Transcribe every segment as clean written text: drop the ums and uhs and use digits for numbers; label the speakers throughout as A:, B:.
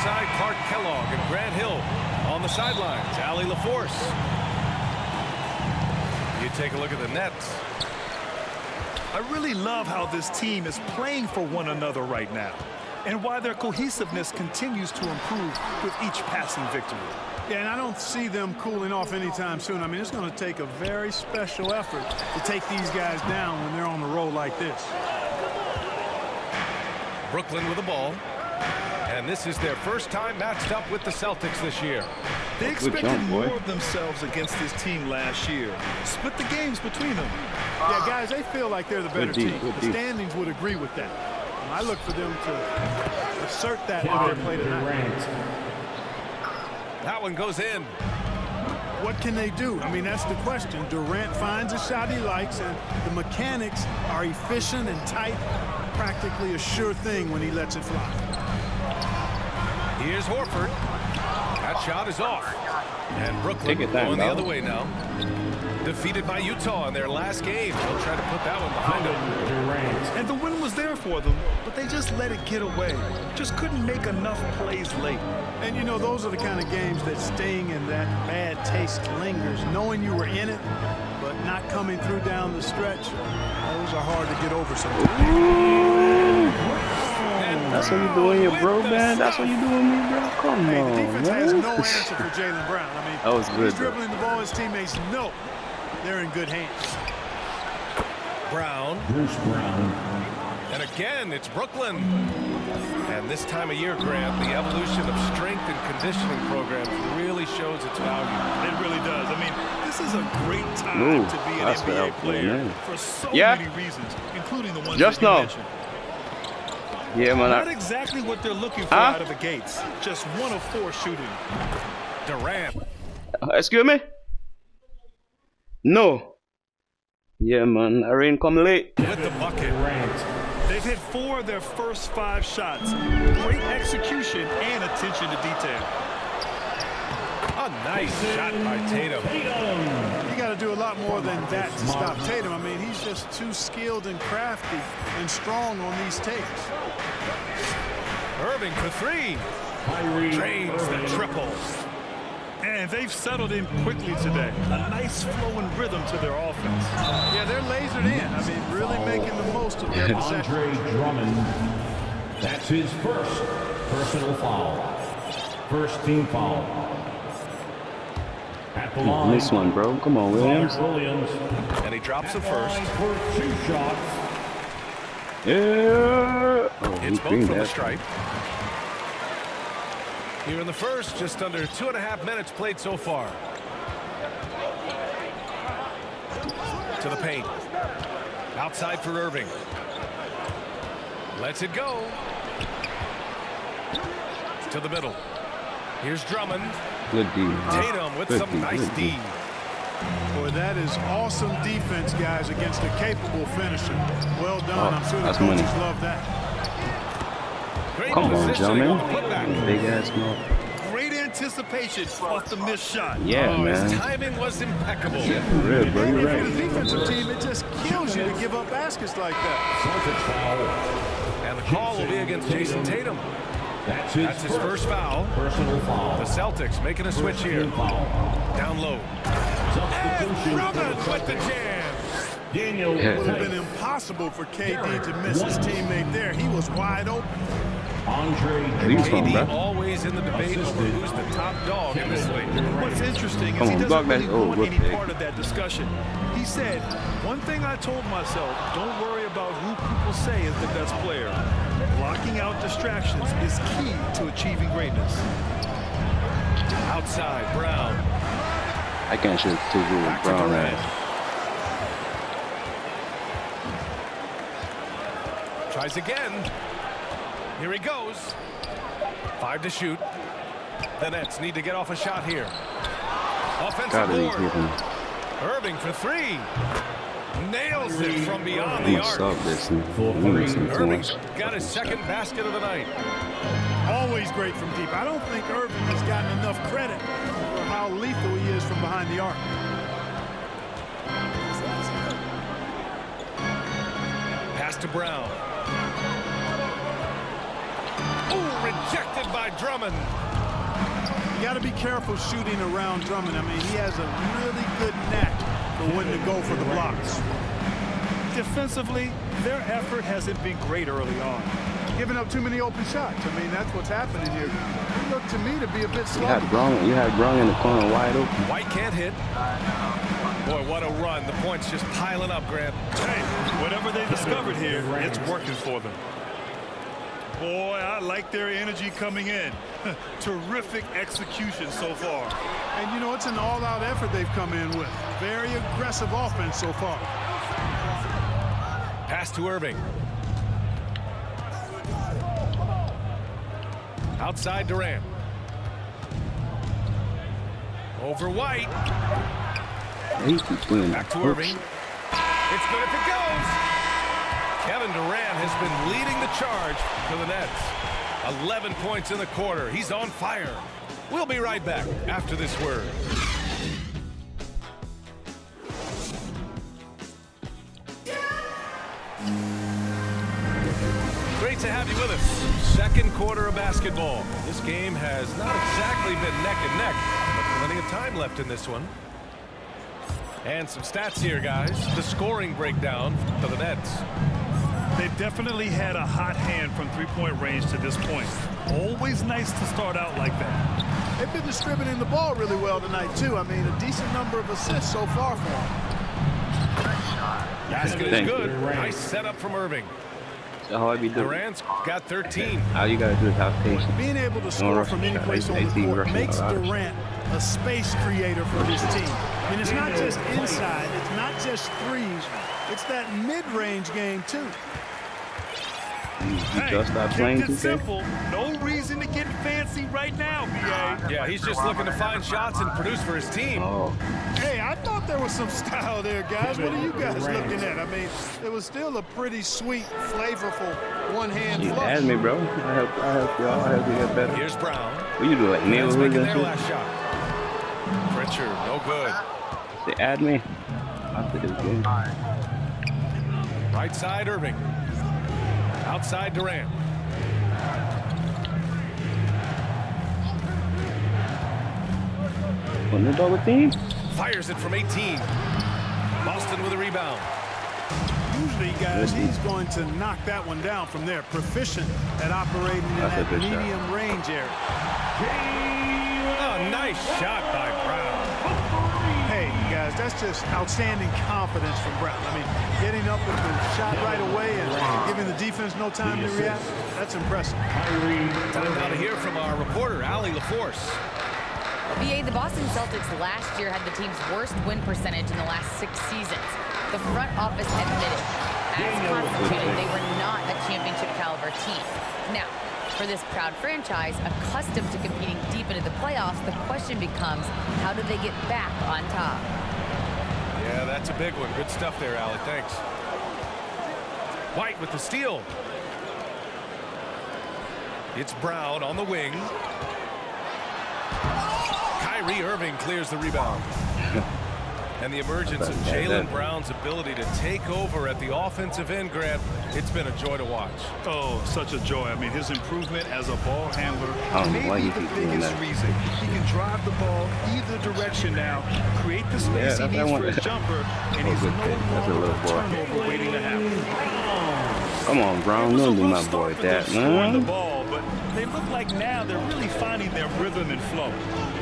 A: alongside Clark Kellogg and Grant Hill. On the sidelines, Allie LaForce. You take a look at the nets.
B: I really love how this team is playing for one another right now, and why their cohesiveness continues to improve with each passing victory.
C: Yeah, and I don't see them cooling off anytime soon. I mean, it's going to take a very special effort to take these guys down when they're on the road like this.
A: Brooklyn with the ball. And this is their first time matched up with the Celtics this year.
B: They expected more of themselves against this team last year. Split the games between them.
C: Yeah, guys, they feel like they're the better team. The standings would agree with that. And I look for them to assert that in their play tonight.
A: That one goes in.
C: What can they do? I mean, that's the question. Durant finds a shot he likes, and the mechanics are efficient and tight. Practically a sure thing when he lets it fly.
A: Here's Horford. That shot is off. And Brooklyn going the other way now. Defeated by Utah in their last game. They'll try to put that one behind them.
B: And the win was there for them, but they just let it get away. Just couldn't make enough plays late.
C: And, you know, those are the kind of games that sting and that bad taste lingers. Knowing you were in it, but not coming through down the stretch, those are hard to get over sometimes.
D: That's what you doing here, bro, man. That's what you doing me, bro. Come on,
C: the defense has
D: man.
C: no answer for Jaylen Brown. I mean,
D: that was good.
C: He's dribbling the ball. His teammates know they're in good hands.
A: Brown.
E: Bruce Brown.
A: And again, it's Brooklyn. And this time of year, Grant, the evolution of strength and conditioning programs really shows its value.
B: It really does. I mean, this is a great time to be an NBA player for so many reasons, including the ones that you mentioned.
D: Yeah, man.
B: Not exactly what they're looking for out of the gates. Just 1 of 4 shooting.
A: Durant.
D: Excuse me? No. Yeah, man. I rain come late.
A: With the bucket.
B: They've hit 4 of their first 5 shots. Great execution and attention to detail.
A: A nice shot by Tatum.
C: You got to do a lot more than that to stop Tatum. I mean, he's just too skilled and crafty and strong on these takes.
A: Irving for 3. Drains the triple.
B: And they've settled in quickly today. A nice flowing rhythm to their offense.
C: Yeah, they're lasered in. I mean, really making the most of their possession.
E: Andre Drummond. That's his first personal foul. First team foul. At the line.
D: This one, bro. Come on, Williams.
A: And he drops the first.
E: For 2 shots.
D: Yeah. Oh,
A: it's both from the stripe. Here in the first, just under 2.5 minutes played so far. To the paint. Outside for Irving. Lets it go. To the middle. Here's Drummond.
D: Good D.
A: Tatum with some nice D.
C: Boy, that is awesome defense, guys, against a capable finisher. Well done. I'm sure the coaches love that.
A: Great
D: Come on, gentlemen. Big ass man.
B: Great anticipation off the missed shot.
D: Yeah, man.
A: His timing was impeccable.
D: Yeah, for real, bro. You're right.
C: The defensive team, it just kills you to give up baskets like that.
A: And the call will be against Jason Tatum.
E: That's
A: his first foul.
E: Personal foul.
A: The Celtics making a switch here. Down low. And Drummond with the jam.
E: Daniel.
C: It would have been impossible for KD to miss his teammate there. He was wide open.
E: Andre
A: KD always in the debate over who's the top dog in this league.
B: What's interesting is he doesn't really want any part of that discussion. He said, one thing I told myself, don't worry about who people say is the best player. Blocking out distractions is key to achieving greatness.
A: Outside, Brown.
D: I can't shoot 2 with Brown, man.
A: Tries again. Here he goes. 5 to shoot. The Nets need to get off a shot here. Offensive board. Irving for 3. Nails it from beyond the arc. Irving got his second basket of the night.
C: Always great from deep. I don't think Irving has gotten enough credit for how lethal he is from behind the arc.
A: Pass to Brown. Ooh, rejected by by Drummond.
C: You got to be careful shooting around Drummond. I mean, he has a really good knack for when to go for the blocks.
B: Defensively, their effort hasn't been great early on.
C: Giving up too many open shots. I mean, that's what's happening here. It looked to me to be a bit slow.
D: You had Brung in the corner wide open.
A: White can't hit. Boy, what a run. The points just piling up, Grant.
B: Hey, whatever they discovered here, it's working for them. Boy, I like their energy coming in. Terrific execution so far.
C: And, you know, it's an all-out effort they've come in with. Very aggressive offense so far.
A: Pass to Irving. Outside Durant. Over White.
D: He's doing
A: Back to Irving. It's good if it goes. Kevin Durant has been leading the charge for the Nets. 11 points in the quarter. He's on fire. We'll be right back after this word. Great to have you with us. Second quarter of basketball. This game has not exactly been neck and neck, but plenty of time left in this one. And some stats here, guys. The scoring breakdown for the Nets.
B: They've definitely had a hot hand from three-point range to this point. Always nice to start out like that.
C: They've been distributing the ball really well tonight, too. I mean, a decent number of assists so far for them.
A: Basket is good. Nice setup from Irving.
D: How I be doing?
A: Durant's got 13.
D: All you gotta do is have patience.
C: Being able to score from any place on the court makes Durant a space creator for his team. I mean, it's not just inside. It's not just threes. It's that mid-range game, too.
D: You just stop playing 2K?
B: Simple. No reason to get fancy right now, BA.
A: Yeah, he's just looking to find shots and produce for his team.
D: Oh.
C: Hey, I thought there was some style there, guys. What are you guys looking at? I mean, it was still a pretty sweet, flavorful one-hand
D: You
C: flush.
D: add me, bro. I help y'all. I help you get better.
A: Here's Brown.
D: What you do, like
A: Nets
D: neighborhood
A: making
D: and
A: their
D: shit?
A: last shot. Pritchard, no good.
D: They add me after this game.
A: Right side, Irving. Outside, Durant.
D: On the double team?
A: Fires it from 18. Boston with a rebound.
C: Usually, guys, he's going to knock that one down from there. Proficient at operating in
D: That's a
C: that
D: good shot.
C: medium range area.
A: Oh, nice shot by Brown.
C: Hey, guys, that's just outstanding confidence from Brown. I mean, getting up with the shot right away and giving the defense no time to react, that's impressive.
A: Time now to hear from our reporter, Allie LaForce.
F: BA, the Boston Celtics last year had the team's worst win percentage in the last 6 seasons. The front office admitted, as constituted, they were not a championship caliber team. Now, for this proud franchise, accustomed to competing deep into the playoffs, the question becomes, how do they get back on top?
A: Yeah, that's a big one. Good stuff there, Allie. Thanks. White with the steal. It's Brown on the wing. Kyrie Irving clears the rebound. And the emergence of Jaylen Brown's ability to take over at the offensive end, Grant, it's been a joy to watch.
B: Oh, such a joy. I mean, his improvement as a ball handler
D: I don't know why
B: may
D: he
B: be the
D: keeps doing
B: biggest
D: that.
B: reason. He can drive the ball either direction now, create the space he
D: that's
B: needs
D: one.
B: for his jumper, and he's
D: good
B: no
D: pick. That's a
B: longer
D: little
B: a
D: boy.
B: turnover waiting to happen.
D: Come on, Brown. Don't do my boy that,
B: Scoring the
D: man.
B: ball, but they look like now they're really finding their rhythm and flow.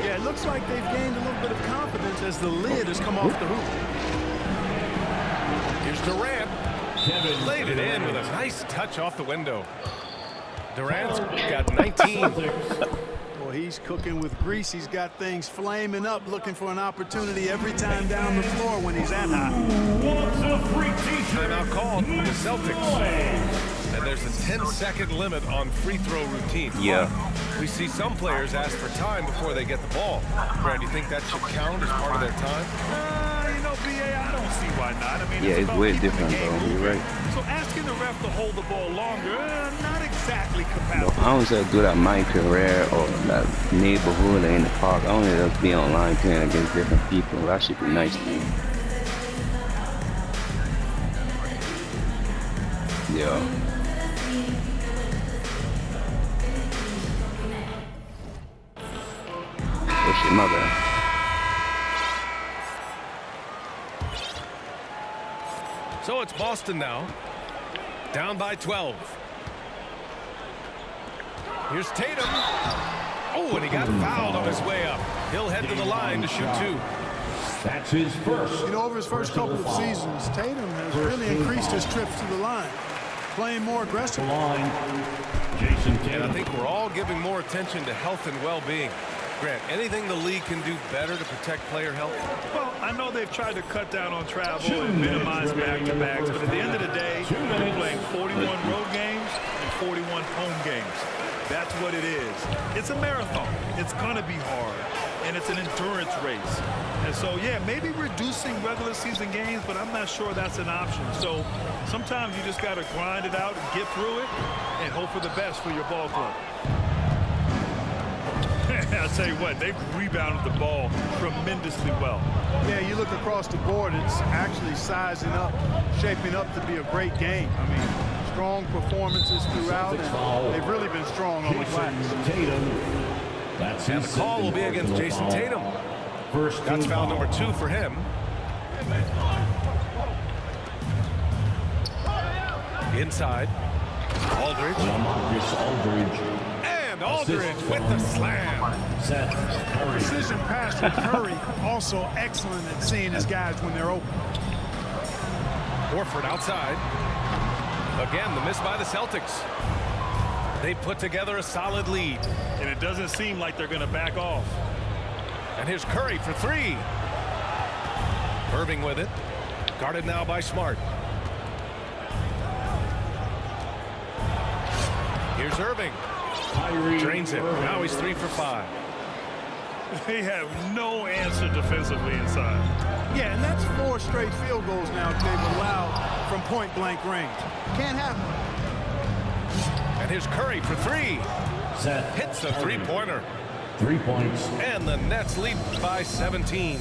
C: Yeah, it looks like they've gained a little bit of confidence as the lid has come off the hoop.
A: Here's Durant. Laid it in with a nice touch off the window. Durant's got 19.
C: Well, he's cooking with grease. He's got things flaming up, looking for an opportunity every time down the floor when he's that hot.
A: Timeout called for the Celtics. And there's a 10-second limit on free throw routine.
D: Yeah.
A: We see some players ask for time before they get the ball. Brad, do you think that should count as part of their time?
B: You know, BA, I don't see why not. I mean,
D: Yeah, it's
B: about
D: way
B: keeping the
D: different,
B: game
D: though. You're
B: moving.
D: right.
B: So asking the ref to hold the ball longer, not exactly
D: No,
B: compatible.
D: I don't say do that my career or that neighborhood or in the park. I only just be online playing against different people. That should be nice to me. Yeah. shit, my bad.
A: So it's Boston now, down by 12. Here's Tatum. Oh, and he got fouled on his way up. He'll head to the line to shoot 2.
E: That's his first.
C: You know, over his first couple of seasons, Tatum has really increased his trips to the line, playing more aggressive.
E: Jason Tatum.
A: And I think we're all giving more attention to health and well-being. Grant, anything the league can do better to protect player health?
B: Well, I know they've tried to cut down on travel and minimize back-to-backs, but at the end of the day, they're playing 41 road games and 41 home games. That's what it is. It's a marathon. It's going to be hard, and it's an endurance race. And so, yeah, maybe reducing regular season games, but I'm not sure that's an option. So sometimes you just got to grind it out and get through it and hope for the best for your ball club. I'll tell you what, they've rebounded the ball tremendously well.
C: Yeah, you look across the board, it's actually sizing up, shaping up to be a great game. I mean, strong performances throughout, and they've really been strong on the glass.
A: And the call will be against Jason Tatum. That's foul number 2 for him. Inside. Aldridge. And Aldridge with the slam.
C: Precision pass from Curry, also excellent at seeing his guys when they're open.
A: Horford outside. Again, the miss by the Celtics. They put together a solid lead.
B: And it doesn't seem like they're going to back off.
A: And here's Curry for 3. Irving with it. Guarded now by Smart. Here's Irving. Drains it. Now he's 3 for 5.
B: They have no answer defensively inside.
C: Yeah, and that's 4 straight field goals now they've allowed from point-blank range. Can't happen.
A: And here's Curry for 3. Hits a three-pointer.
E: 3 points.
A: And the Nets lead by 17.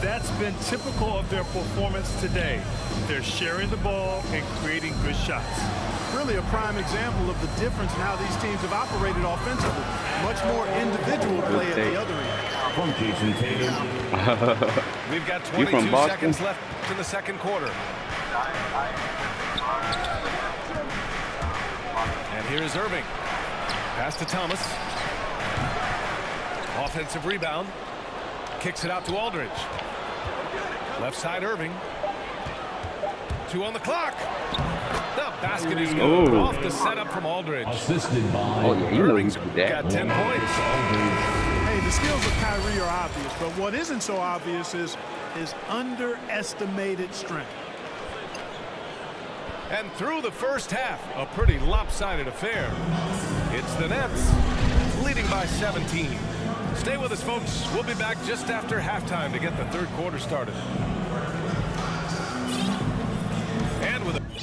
B: That's been typical of their performance today. They're sharing the ball and creating good shots.
C: Really a prime example of the difference in how these teams have operated offensively. Much more individual play at the other end.
E: From Jason Tatum.
A: We've got 22 seconds left in the second quarter. And here is Irving. Pass to Thomas. Offensive rebound. Kicks it out to Aldridge. Left side Irving. 2 on the clock. The basket is good off the setup from Aldridge.
E: Assisted by
A: Irving's got 10 points.
C: Hey, the skills of Kyrie are obvious, but what isn't so obvious is his underestimated strength.
A: And through the first half, a pretty lopsided affair. It's the Nets leading by 17. Stay with us, folks. We'll be back just after halftime to get the third quarter started. And with a big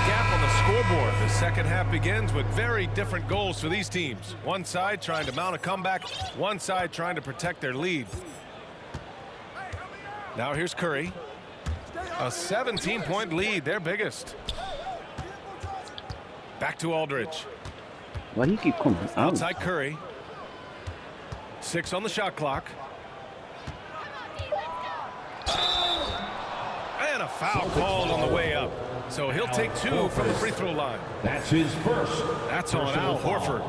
A: gap on the scoreboard, the second half begins with very different goals for these teams. One side trying to mount a comeback, one side trying to protect their lead. Now here's Curry. A 17-point lead, their biggest. Back to Aldridge.
D: Why do you keep coming out?
A: Outside Curry. 6 on the shot clock. And a foul called on the way up. So he'll take 2 from the free throw line.
E: That's his first.
A: That's on Al Horford.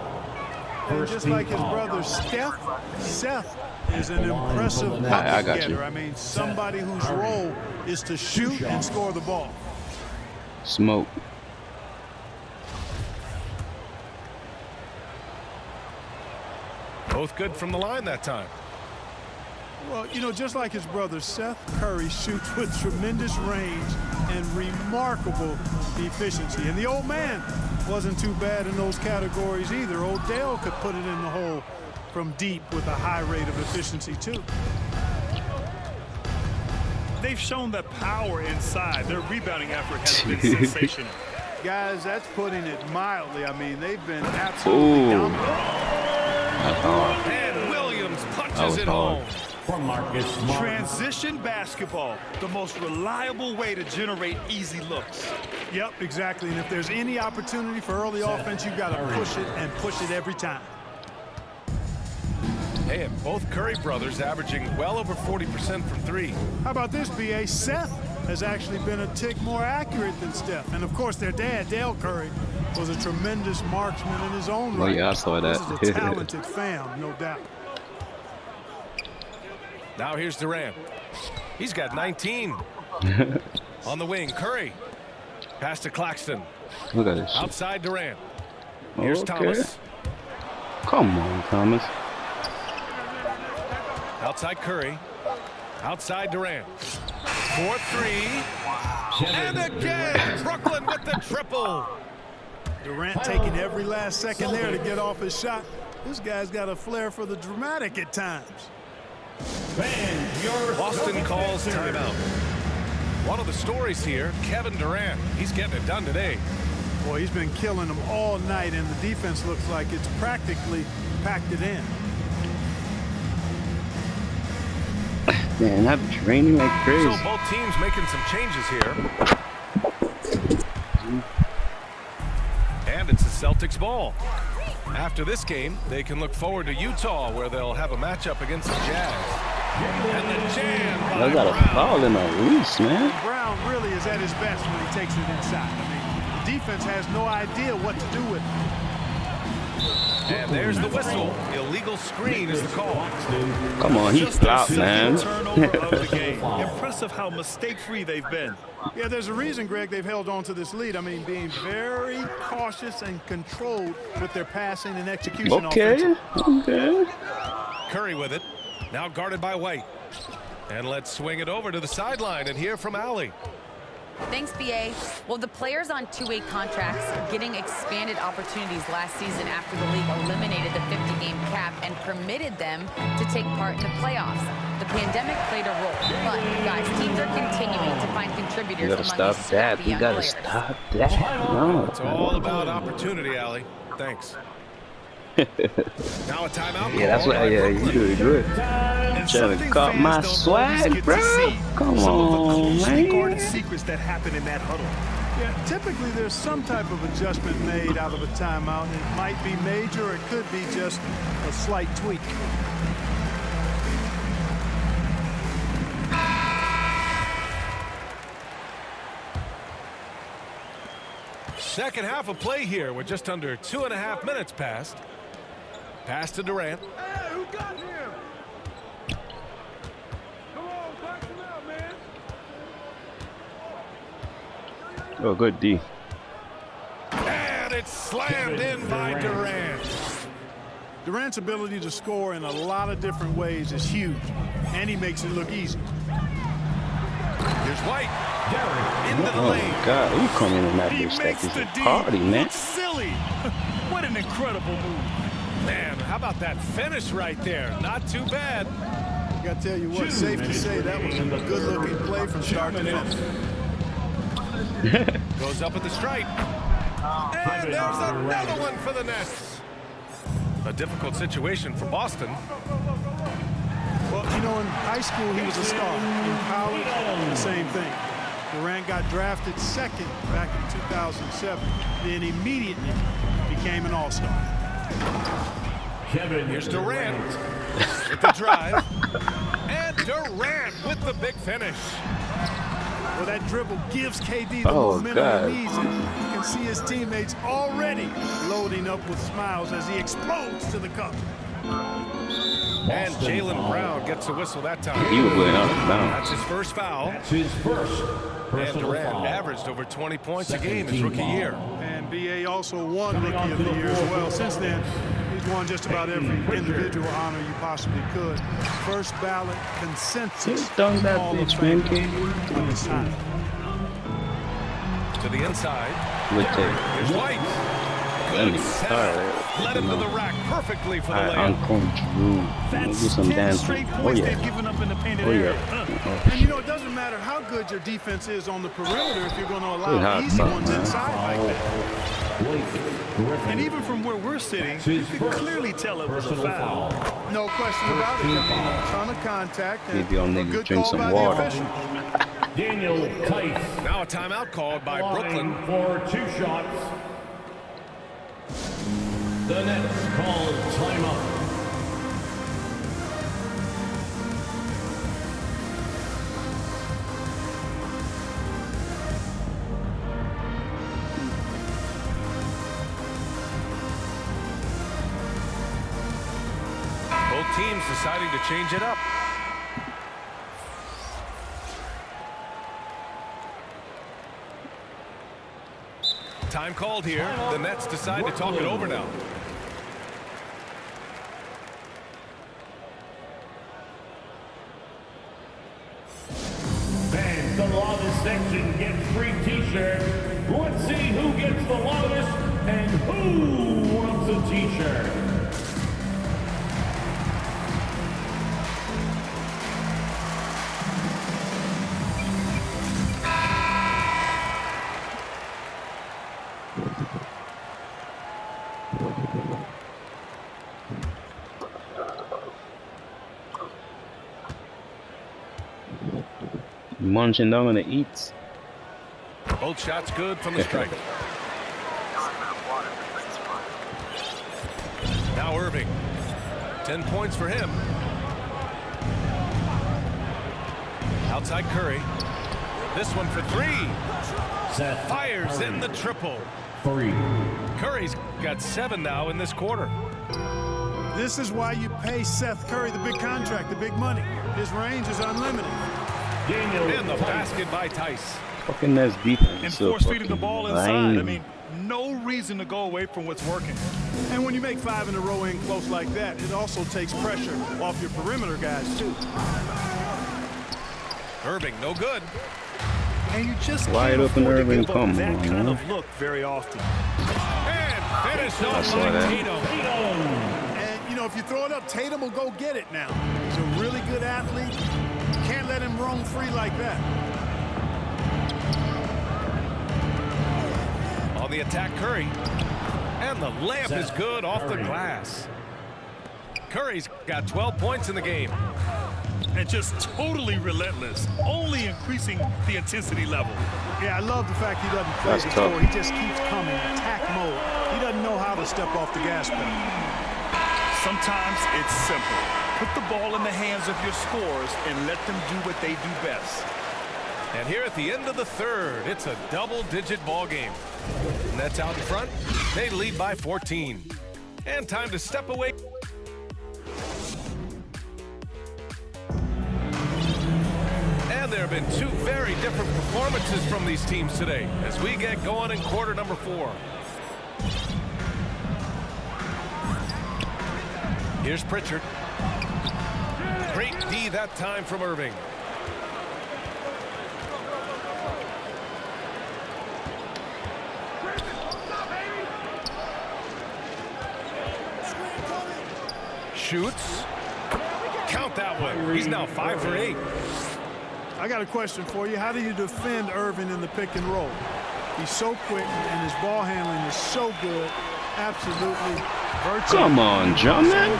C: And just like his brother Seth is an impressive bucket getter. I mean, somebody whose role is to shoot and score the ball.
D: Smoke.
A: Both good from the line that time.
C: Well, you know, just like his brother, Seth Curry shoots with tremendous range and remarkable efficiency. And the old man wasn't too bad in those categories either. Odell could put it in the hole from deep with a high rate of efficiency, too.
B: They've shown the power inside. Their rebounding effort has been sensational.
C: Guys, that's putting it mildly. I mean, they've been absolutely dominant.
A: And Williams punches it home.
E: From Marcus Smart.
B: Transition basketball, the most reliable way to generate easy looks.
C: Yep, exactly. And if there's any opportunity for early offense, you've got to push it and push it every time.
A: Hey, and both Curry brothers averaging well over 40% from three.
C: How about this, B.A.? Seth has actually been a tick more accurate than Steph. And, of course, their dad, Dale Curry, was a tremendous marksman in his own right.
D: Oh, yeah, I saw that.
C: This is a talented fam, no doubt.
A: Now here's Durant. He's got 19. On the wing, Curry. Pass to Claxton.
D: Look at this.
A: Outside Durant. Here's Thomas.
D: Come on, Thomas.
A: Outside Curry. Outside Durant. 4-3. And again, Brooklyn with the triple.
C: Durant taking every last second there to get off his shot. This guy's got a flair for the dramatic at times.
A: Boston calls timeout. One of the stories here, Kevin Durant. He's getting it done today.
C: Boy, he's been killing them all night, and the defense looks like it's practically packed it in.
D: Man, that was raining like crazy.
A: So both teams making some changes here. And it's the Celtics ball. After this game, they can look forward to Utah, where they'll have a matchup against the Jazz. And the jam by
D: I got a foul in my release, man.
C: Brown really is at his best when he takes it inside. I mean, the defense has no idea what to do with it.
A: And there's the whistle. Illegal screen is the call.
D: Come on, he flopped, man.
B: Turnover of the game. Impressive how mistake-free they've been.
C: Yeah, there's a reason, Greg, they've held on to this lead. I mean, being very cautious and controlled with their passing and execution.
D: Okay.
A: Curry with it. Now guarded by White. And let's swing it over to the sideline and hear from Allie.
F: Thanks, BA. Well, the players on two-way contracts are getting expanded opportunities last season after the league eliminated the 50-game cap and permitted them to take part in the playoffs. The pandemic played a role, but guys, teams are continuing to find contributors.
D: You gotta stop that. You gotta stop that. No.
A: It's all about opportunity, Allie. Thanks. Now a timeout.
D: Yeah, that's what. Yeah, you doing good. Trying to caught my swag, bro. Come on, man.
B: Secrets that happen in that huddle.
C: Yeah, typically there's some type of adjustment made out of a timeout. It might be major, or it could be just a slight tweak.
A: Second half of play here with just under 2.5 minutes passed. Pass to Durant.
C: Hey, who got him? Come on, box him out, man.
D: Oh, good D.
A: And it's slammed in by Durant.
C: Durant's ability to score in a lot of different ways is huge, and he makes it look easy.
A: Here's White. Into the
D: Oh
A: lane.
D: my God, you come in and that bitch like it's a party, man.
B: Silly. What an incredible move.
A: Man, how about that finish right there? Not too bad.
C: I got to tell you what, safe to say that was a good-looking play from start to finish.
A: Goes up at the stripe. And there's another one for the Nets. A difficult situation for Boston.
C: Well, you know, in high school, he was a star. In college, the same thing. Durant got drafted second back in 2007, then immediately became an all-star.
A: Here's Durant with the drive. And Durant with the big finish.
C: Well, that dribble gives KD the momentum he needs. And you can see his teammates already loading up with smiles as he explodes to the cup.
A: And Jaylen Brown gets a whistle that time.
D: He was going out of bounds.
A: That's his first foul.
E: That's his first
A: And
E: personal
A: Durant
E: foul.
A: averaged over 20 points
E: Second
A: a game his
E: team
A: rookie
E: foul.
A: year.
C: And BA also won Rookie of the Year as well. Since then, he's won just about every individual honor you possibly could. First ballot consensus.
D: He's done that
C: Hall of
D: bitch,
C: Fame
D: man.
C: of his time.
A: To the inside.
D: Look at
A: Here's White.
D: Let me
A: Led him to the rack perfectly for the layup.
D: Uncle Drew. Let me do
B: That's
D: some
B: 10
D: dancing.
B: straight
D: Oh
B: points
D: yeah.
B: they've given up in the painted
D: Oh
B: area.
D: yeah.
C: And you know, it doesn't matter how good your defense is on the perimeter if you're going to
D: Good
C: allow
D: hot
C: easy
D: shot,
C: ones
D: man.
C: inside like that.
B: And even from where we're sitting, you can clearly tell it was a
E: Personal
B: foul.
E: foul.
C: No question about it. I mean, a ton of contact. And
D: Maybe y'all
C: a
D: niggas
C: good
D: drink
C: call
D: some
C: by
D: water.
C: the official.
E: Daniel Tice.
A: Now a timeout called by Brooklyn.
E: For 2 shots. The Nets call timeout.
A: Both teams deciding to change it up. Time called here. The Nets decide to talk it over now.
E: Fans, the longest section gets free t-shirts. Let's see who gets the longest and who wants a t-shirt.
D: Munching down on the eats.
A: Both shots good from the strike. Now Irving. 10 points for him. Outside Curry. This one for three.
E: Seth
A: Fires
E: Curry.
A: in the triple.
E: 3.
A: Curry's got 7 now in this quarter.
C: This is why you pay Seth Curry the big contract, the big money. His range is unlimited.
A: In the basket by Tice.
D: Fucking Nets defense.
B: And
D: So
B: force feeding the
D: fucking
B: ball inside.
D: lame.
B: I mean, no reason to go away from what's working.
C: And when you make 5 in a row in close like that, it also takes pressure off your perimeter guys, too.
A: Irving, no good.
B: And you just
D: Wide
B: can't
D: open
B: afford to
D: Irving,
B: give up
D: come
B: that
D: on,
B: kind
D: man.
B: of look very often.
A: And finished off
D: saw
A: by
D: that.
A: Tatum.
C: And, you know, if you throw it up, Tatum will go get it now. He's a really good athlete. You can't let him roam free like that.
A: On the attack, Curry. And the layup is good off the glass. Curry's got 12 points in the game.
B: And just totally relentless, only increasing the intensity level.
C: Yeah, I love the fact he doesn't play
D: That's
C: the
D: tough.
C: score. He just keeps coming, attack mode. He doesn't know how to step off the gas pedal.
B: Sometimes it's simple. Put the ball in the hands of your scorers and let them do what they do best.
A: And here at the end of the third, it's a double-digit ball game. Nets out in front. They lead by 14. And time to step away. And there have been 2 very different performances from these teams today as we get going in quarter number 4. Here's Pritchard. Great D that time from Irving. Shoots. Count that one. He's now 5 for 8.
C: I got a question for you. How do you defend Irving in the pick and roll? He's so quick, and his ball handling is so good. Absolutely virtual.
D: Come on, John, man.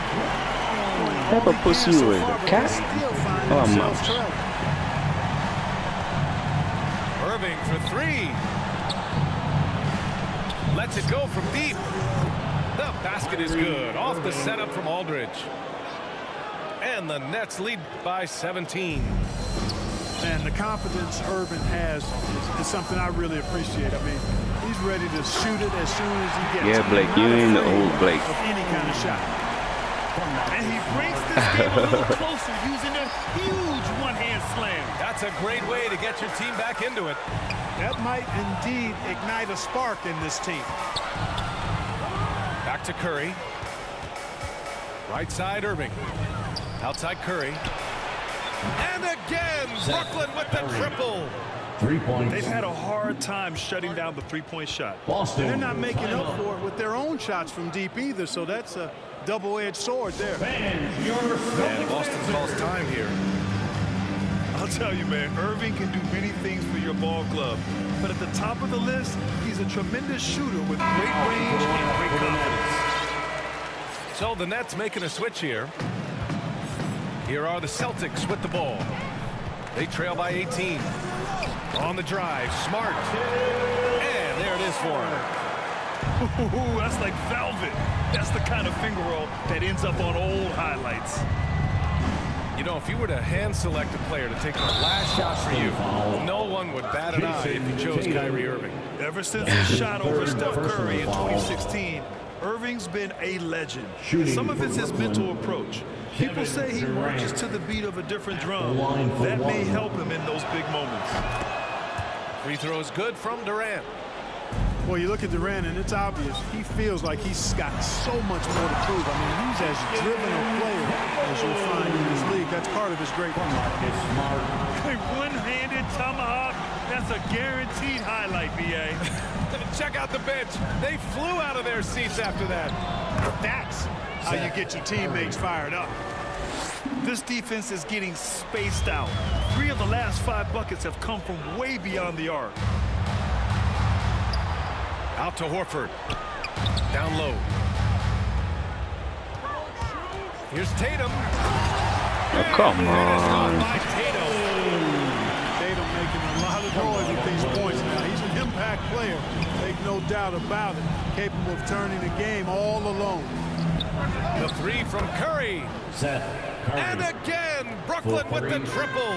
D: Have a pussy with a cat. Oh, man.
A: Irving for 3. Lets it go from deep. The basket is good. Off the setup from Aldridge. And the Nets lead by 17.
C: And the confidence Irving has is something I really appreciate. I mean, he's ready to shoot it as soon as he gets it.
D: Yeah, Blake, you ain't the old Blake.
C: Of any kind of shot.
B: And he brings this game a little closer using a huge one-hand slam.
A: That's a great way to get your team back into it.
C: That might indeed ignite a spark in this team.
A: Back to Curry. Right side, Irving. Outside Curry. And again, Brooklyn with the triple.
E: 3 points.
B: They've had a hard time shutting down the three-point shot.
E: Boston.
C: They're not making up for it with their own shots from deep either, so that's a double-edged sword there.
E: Fans, your
A: And Boston calls time here.
B: I'll tell you, man, Irving can do many things for your ball club. But at the top of the list, he's a tremendous shooter with great range and great confidence.
A: So the Nets making a switch here. Here are the Celtics with the ball. They trail by 18. On the drive, Smart. And there it is for him.
B: Ooh, that's like velvet. That's the kind of finger roll that ends up on old highlights.
A: You know, if you were to hand select a player to take the last shot for you, no one would bat an eye if you chose Kyrie Irving.
B: Ever since his shot over Steph Curry in 2016, Irving's been a legend.
E: Shooting
B: Some of it's his
E: for
B: mental
E: Brooklyn,
B: approach. People say he
E: Durant.
B: marches to the beat of a different drum.
E: line for
B: That may
E: one.
B: help him in those big moments.
A: Free throw is good from Durant.
C: Well, you look at Durant, and it's obvious he feels like he's got so much more to prove. I mean, he's as driven a player as you'll find in this league. That's part of his greatness.
E: Marcus Smart.
B: A one-handed tomahawk. That's a guaranteed highlight, BA.
A: Check out the bench. They flew out of their seats after that.
C: That's how you get your teammates fired up.
B: This defense is getting spaced out. 3 of the last 5 buckets have come from way beyond the arc.
A: Out to Horford. Down low. Here's Tatum.
D: Oh, come
A: Finished off
D: on.
A: by Tatum.
C: Tatum making a lot of noise with these points now. He's an impact player. Make no doubt about it. Capable of turning the game all alone.
A: The 3 from Curry.
E: Seth Curry.
A: And again, Brooklyn with the triple.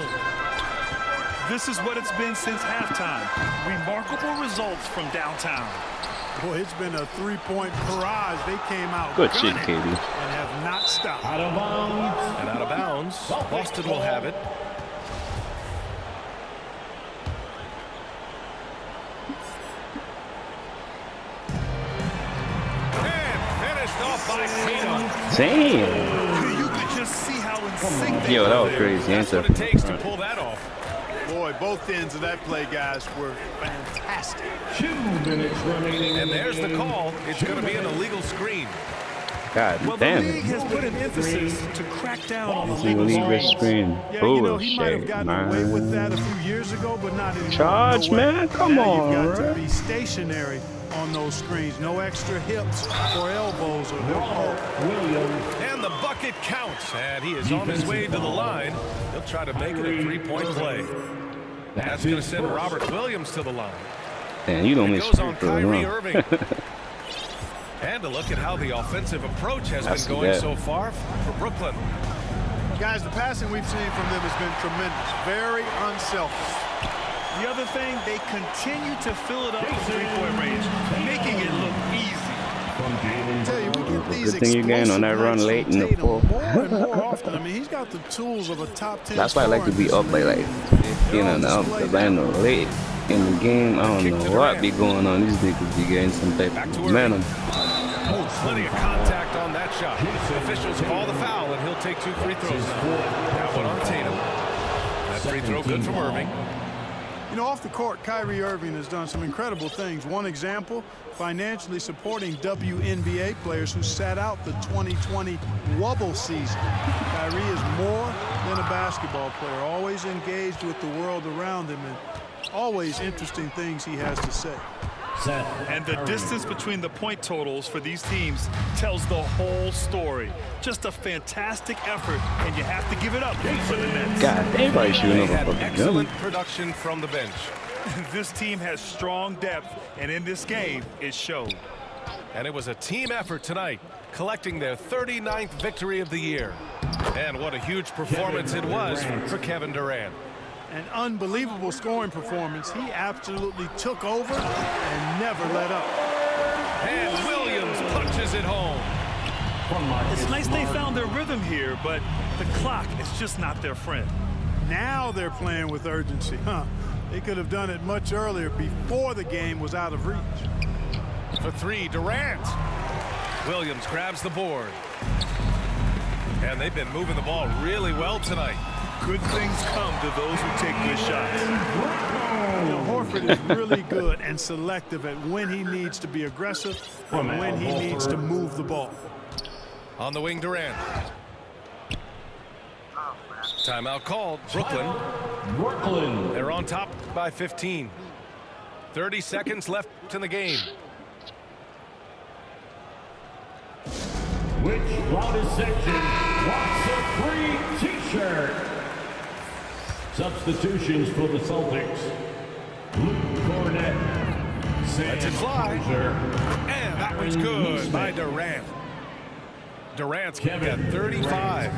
B: This is what it's been since halftime. Remarkable results from downtown.
C: Boy, it's been a three-point barrage. They came out
D: Good shit,
C: gunning
D: KD.
C: and have not stopped.
E: Out of bounds.
A: And out of bounds. Boston will have it. And finished off by Tatum.
D: Damn.
B: You could just see how in sync they
D: Yo, that
B: were
D: was
B: there.
D: crazy.
A: That's what it takes to pull that off.
C: Boy, both ends of that play, guys, were fantastic.
E: 2 minutes remaining.
A: And there's the call. It's going to be an illegal screen.
D: God
B: Well, the
D: damn.
B: league has put an emphasis to crack down on
D: It's
B: illegal
D: illegal
B: screens.
D: screen.
C: Yeah, you know, he might have
D: Bullshit,
C: gotten away with
D: man.
C: that a few years ago, but not anymore.
D: Charge,
C: No way.
D: man. Come
C: Now
D: on,
C: you've got
D: bro.
C: to be stationary on those screens. No extra hips or elbows or they'll hurt.
E: Williams.
A: And the bucket counts. And he is on his way to the line. He'll try to make it a three-point play. That's going to send Robert Williams to the line.
D: Damn, you don't
A: It
D: miss
A: goes
D: free
A: on
D: throws,
A: Kyrie
D: huh?
A: Irving. And to look at how the offensive approach has
D: I
A: been
D: see
A: going
D: that.
A: so far for Brooklyn.
C: Guys, the passing we've seen from them has been tremendous. Very unselfish.
B: The other thing, they continue to fill it up from three-point range, making it look easy.
C: I tell you, we get these
D: Good thing you gained on that run
C: explosive
D: late in the
C: nights from
D: fourth.
C: Tatum more and more often. I mean, he's got the tools of a top 10
D: That's why I like to be up by like 15 and up. Because I know late in the game, I don't know what be going on. These niggas be getting some type
A: Back to
D: of
A: Irving.
D: momentum.
A: Plenty of contact on that shot. Officials call the foul, and he'll take 2 free throws now. That one on Tatum. That free throw good from Irving.
C: You know, off the court, Kyrie Irving has done some incredible things. One example, financially supporting WNBA players who sat out the 2020 w0w season. Kyrie is more than a basketball player, always engaged with the world around him, and always interesting things he has to say.
B: And the distance between the point totals for these teams tells the whole story. Just a fantastic effort, and you have to give it up for the Nets.
D: God, everybody shooting
A: They
D: over
A: had
D: fucking
A: excellent
D: gun.
A: production from the bench.
B: This team has strong depth, and in this game, it showed.
A: And it was a team effort tonight, collecting their 39th victory of the year. And what a huge performance it was for Kevin Durant.
C: An unbelievable scoring performance. He absolutely took over and never let up.
A: And Williams punches it home.
B: It's nice they found their rhythm here, but the clock is just not their friend.
C: Now they're playing with urgency, huh? They could have done it much earlier before the game was out of reach.
A: For 3, Durant. Williams grabs the board. And they've been moving the ball really well tonight.
B: Good things come to those who take good shots.
C: You know, Horford is really good and selective at when he needs to be aggressive and when he needs to move the ball.
A: On the wing, Durant. Timeout called. Brooklyn. They're on top by 15. 30 seconds left in the game.
E: Which loudest section wants a free T-shirt? Substitutions for the Celtics. Luke Cornett.
A: Lets it fly. And that one's good by Durant. Durant's got 35.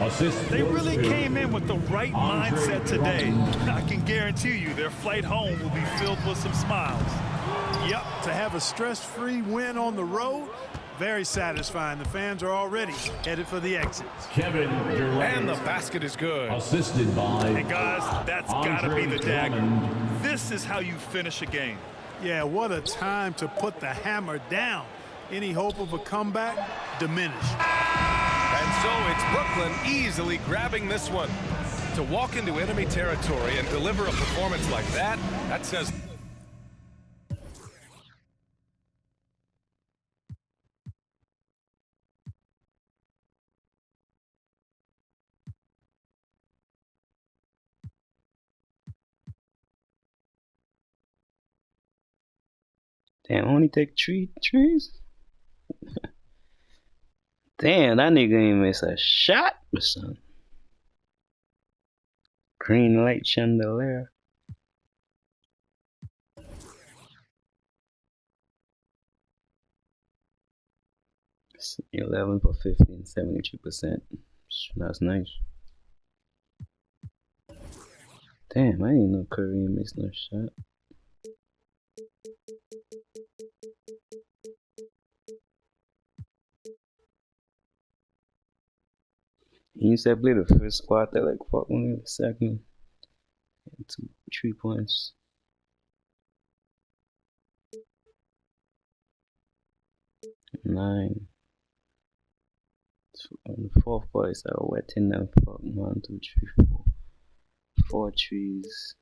E: Assist.
B: They really came in with the right mindset today. I can guarantee you their flight home will be filled with some smiles.
C: Yep, to have a stress-free win on the road, very satisfying. The fans are already headed for the exits.
E: Kevin Durant.
A: And the basket is good.
E: Assisted by.
B: Hey, guys, that's got to be the dagger.
E: Drummond.
B: This is how you finish a game.
C: Yeah, what a time to put the hammer down. Any hope of a comeback diminished.
A: And so it's Brooklyn easily grabbing this one. To walk into enemy territory and deliver a performance like that, that says...
D: Damn, only take trees? Damn, that nigga ain't miss a shot or something. Green light chandelier. It's 11 for 15, 72%. That's nice. Damn, I ain't know Curry ain't missed no shot. He used to play the first quarter like fuck only the second. 3 points. Nine. On the fourth quarter, I was wetting them fuck 1, 2, 3, 4. 4 trees.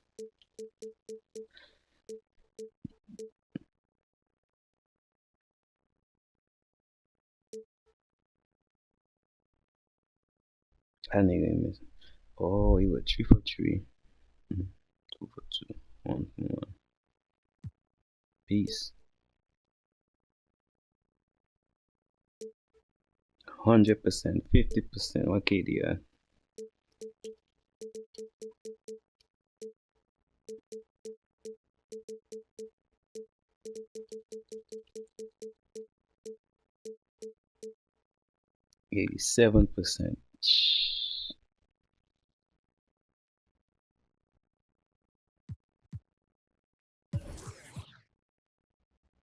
D: That nigga ain't missing. Oh, he was 3 for 3. 2 for 2. 1 for 1. Peace. 100%, 50%. What KD? 87%.